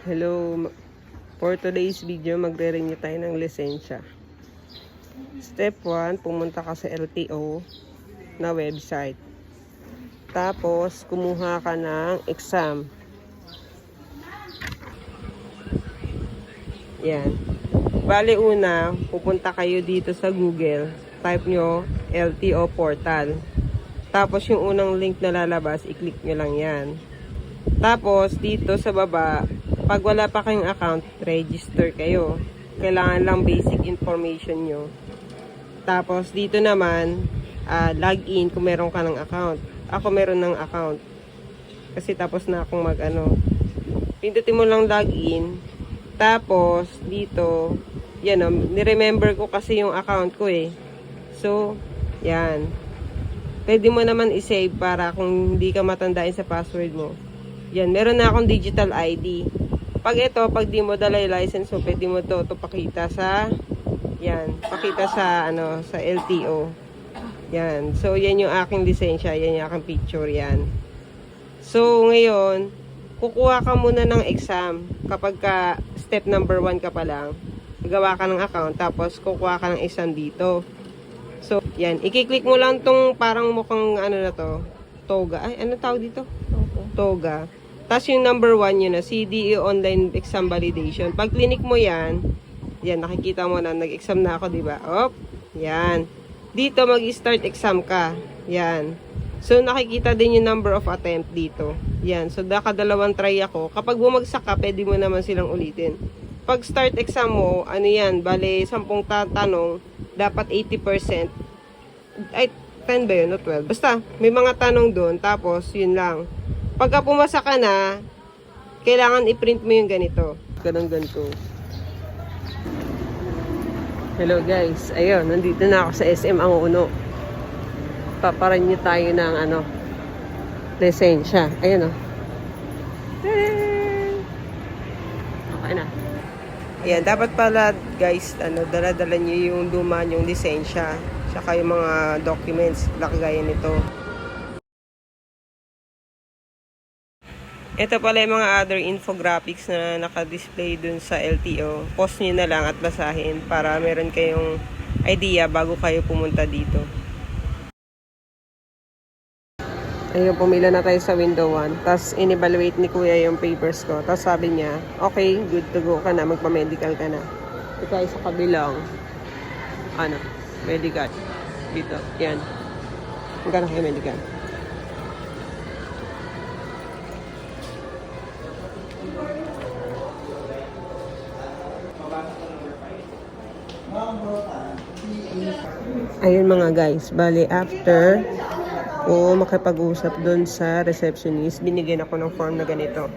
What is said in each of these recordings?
Hello, for today's video magre-renew tayo ng lisensya. Step 1, pumunta ka sa LTO na website. Tapos kumuha ka ng exam. Yan. Bali una, pupunta kayo dito sa Google. Type nyo LTO portal. Tapos yung unang link na lalabas, i-click nyo lang yan. Tapos dito sa baba, pag wala pa kayong account, register kayo. Kailangan lang basic information nyo. Tapos dito naman, login kung meron ka ng account. Ako meron ng account. Kasi tapos na akong pindutin mo lang login. Tapos dito, yan o, niremember ko kasi yung account ko eh. So, yan. Pwede mo naman i-save para kung hindi ka matandain sa password mo. Yan, meron na akong digital ID. Pag pag di mo dala yung license mo, pwede mo to pakita sa, yan, pakita sa, sa LTO. Yan, so yan yung aking lisensya, yan yung aking picture, yan. So, ngayon, kukuha ka muna ng exam. Kapag ka, step number 1 ka pa lang, gawa ka ng account, tapos kukuha ka ng exam dito. So, yan, i-click mo lang tong parang mukhang, na to, toga. Ay, ano tawag dito? Toga. Tapos yung number 1 yun na, CDE Online Exam Validation. Pag clinic mo yan, yan, nakikita mo na, nag-exam na ako, diba? Op, yan. Dito, mag-start exam ka. Yan. So, nakikita din yung number of attempt dito. Yan. So, nakadalawang try ako. Kapag bumagsak ka, pwede mo naman silang ulitin. Pag start exam mo, yan, bale, 10 tanong, dapat 80%. Ay, 10 ba yun? No, 12. Basta, may mga tanong doon, tapos, yun lang. Pagka pumasa ka na, kailangan i-print mo yung ganito. Ganito. Hello guys. Ayun, nandito na ako sa SM ang uno. Paparenew tayo ng lisensya. Ayun o. Okay na. Ayan, dapat pala guys, dala-dala nyo yung luma yung lisensya. Saka yung mga documents, kagaya nito. Ito pala yung mga other infographics na naka-display dun sa LTO. Post nyo na lang at basahin para meron kayong idea bago kayo pumunta dito. Ayun, pumila na tayo sa window 1. Tapos, in-evaluate ni kuya yung papers ko. Tapos sabi niya, okay, good to go ka na, magpa-medical ka na. Ito tayo sa kabilang, medical. Dito, yan. Magkano kayo medical? Ayun mga guys, bali after ko makipag-usap doon sa receptionist, binigyan ako ng form na ganito.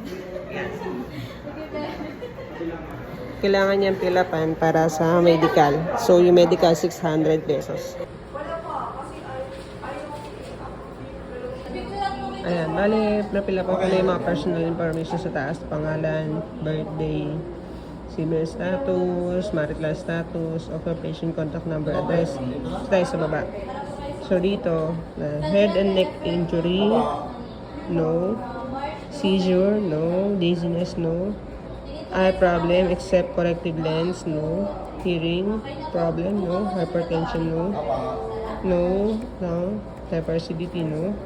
Kailangan niyang pilapan para sa medical. So yung medical 600 pesos. Ayan, bali napilapan ko na yung mga personal information sa taas, pangalan, birthday, civil status, marital status, occupation, contact number, address. Tayo sa baba. So dito, head and neck injury, no. Seizure, no. Dizziness, no. Eye problem, except corrective lens, no. Hearing problem, no. Hypertension, no. No. Hyperactivity, no.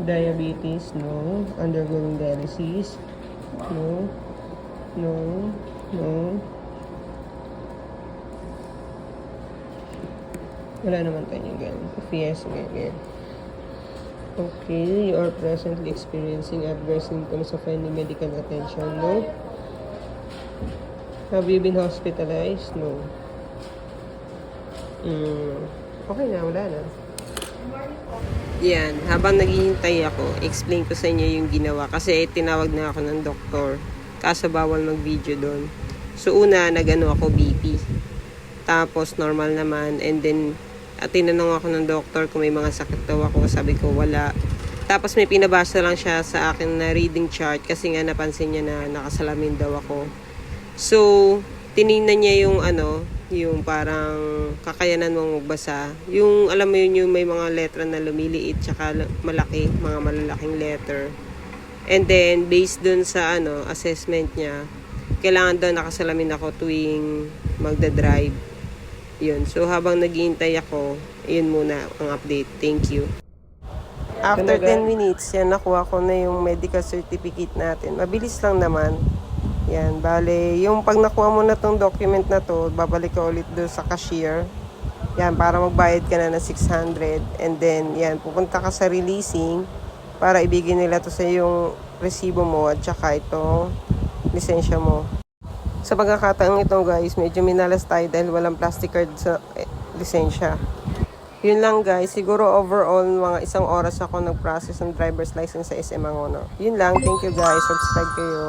Diabetes, no. Undergoing dialysis, no. No. Wala naman tayo ganyan. If yes, ganyan. Okay, you are presently experiencing adverse symptoms of any medical attention, no? Have you been hospitalized? No. Okay na, wala na. Yan, habang naghihintay ako, explain ko sa inyo yung ginawa. Kasi tinawag na ako ng doktor. Kaso bawal mag-video doon. So una, ako BP. Tapos normal naman. And then, tinanong ako ng doktor kung may mga sakit daw ako. Sabi ko, wala. Tapos may pinabasa lang siya sa akin na reading chart. Kasi nga napansin niya na nakasalamin daw ako. So, tinignan niya yung yung parang kakayanan mong magbasa. Yung, alam mo yun, yung may mga letra na lumiliit tsaka malaki, mga malalaking letter. And then, based dun sa assessment niya, kailangan daw nakasalamin ako tuwing magdadrive. Yun. So, habang naghihintay ako, yun muna ang update. Thank you. After 10 minutes, yan, nakuha ko na yung medical certificate natin. Mabilis lang naman. Yan, bale, yung pag nakuha mo na tong document na to, babalik ka ulit doon sa cashier. Yan, para magbayad ka na ng 600. And then, yan, pupunta ka sa releasing para ibigay nila to sa yung resibo mo at saka itong lisensya mo. Sa pagkakataong ito guys, medyo minalas tayo dahil walang plastic card sa lisensya. Yun lang guys, siguro overall mga 1 oras ako nag-process ng driver's license sa SM Angono. Yun lang, thank you guys, subscribe kayo.